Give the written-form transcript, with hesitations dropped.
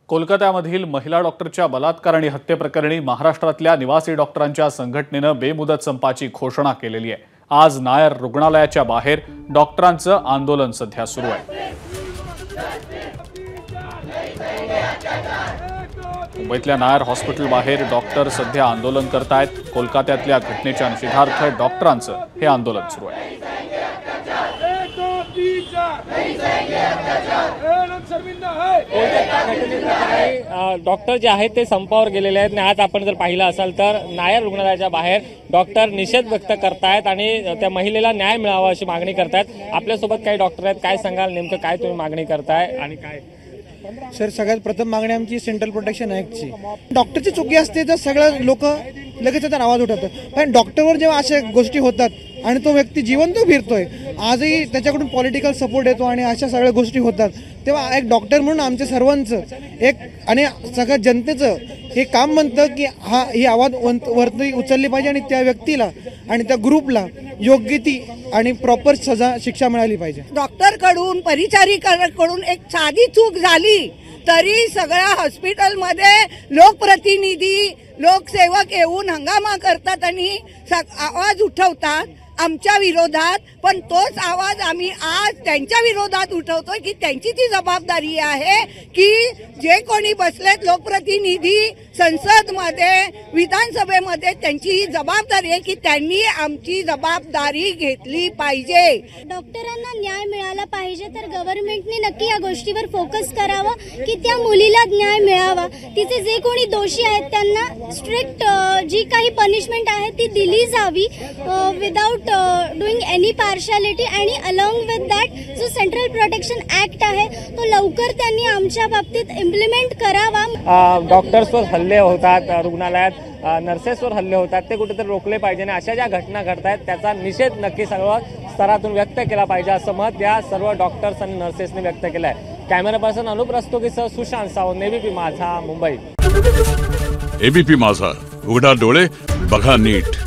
कोलकात्यामधील महिला डॉक्टरच्या बलात्कार आणि हत्येप्रकरणी महाराष्ट्रातल्या निवासी डॉक्टरांच्या संघटनेनं बेमुदत संपाची घोषणा केलेली आहे। आज नायर रुग्णालयाच्या बाहेर डॉक्टरांचं आंदोलन सध्या सुरू आहे। मुंबईतल्या नायर हॉस्पिटल बाहेर डॉक्टर सध्या आंदोलन करतायत। कोलकात्यातल्या घटनेच्या निषेधार्थ डॉक्टरांचं हे आंदोलन सुरू आहे। डॉक्टर जे आहेत ते संपावर गेलेले आहेत। आज आपण जर पाहिलं असाल तर नायर रुग्णालयाच्या बाहेर डॉक्टर निषेध व्यक्त करतायत आणि त्या महिलेला न्याय मिळावा अशी मागणी करतायत। आपल्यासोबत काही डॉक्टर आहेत, काय सांगाल नेमकं काय तुम्ही मागणी करताय आणि काय? सर, सगळ्यात प्रथम मागणी आमची सेंट्रल प्रोटेक्शन ॲक्टची। डॉक्टरची चुकी असते तर सगळं लोक लगेच त्याचा आवाज उठवतात, पण डॉक्टरवर जेव्हा अशा गोष्टी होतात आणि तो व्यक्ती जिवंत फिरतोय, आजही त्याच्याकडून पॉलिटिकल सपोर्ट येतो आणि अशा सगळ्या गोष्टी होतात, तेव्हा एक डॉक्टर म्हणून आमच्या सर्वांचं एक आणि सगळ्या जनतेचं हे काम बनतं की ही आवाज वरती उचलली पाहिजे आणि त्या व्यक्तीला आणि त्या ग्रुपला योग्य ती आणि प्रॉपर शिक्षा मिळाली पाहिजे। डॉक्टरकडून परिचारिकाकडून एक साधी चूक झाली तरी सगळ्या हॉस्पिटलमध्ये लोकप्रतिनिधी लोकसेवक येऊन हंगामा करतात आणि आवाज उठवतात आमच्या विरोधात, पण तोच आवाज आम्ही आज त्यांच्या विरोधात उठवतोय की त्यांची ती जबाबदारी आहे की जे कोणी बसलेत लोकप्रतिनिधी संसदमध्ये विधानसभेमध्ये, त्यांची ही जबाबदारी आहे की त्यांनी आमची जबाबदारी घेतली पाहिजे। डॉक्टरांना न्याय मिळाला पाहिजे तर गव्हर्नमेंटने नक्की या गोष्टीवर फोकस करावा की त्या मुलीला न्याय मिळावा। तिचे जे कोणी दोषी आहेत त्यांना स्ट्रिक्ट जी काही पनिशमेंट आहे ती दिली जावी विदाउट डुईंग एनी पार्शालिटी। आणि अलॉंग विथ दॅट जो सेंट्रल प्रोटेक्शन ऍक्ट आहे तो लवकर त्यांनी आमच्या बाबतीत इम्प्लिमेंट करावा। डॉक्टर्सवर हल्ले होतात, रुग्णालयात नर्सेसवर हल्ले होतात, ते कुठेतरी रोखले पाहिजे आणि अशा ज्या घटना घडतायत त्याचा निषेध नक्की सर्व स्तरातून व्यक्त केला पाहिजे असं मत या सर्व डॉक्टर्स आणि नर्सेसने व्यक्त केलं आहे। कॅमेरा पर्सन अनुप रस्तोगीसह सुशांत सावंत, एबीपी माझा, मुंबई। एबीपी माझा, उघडा डोळे बघा नीट।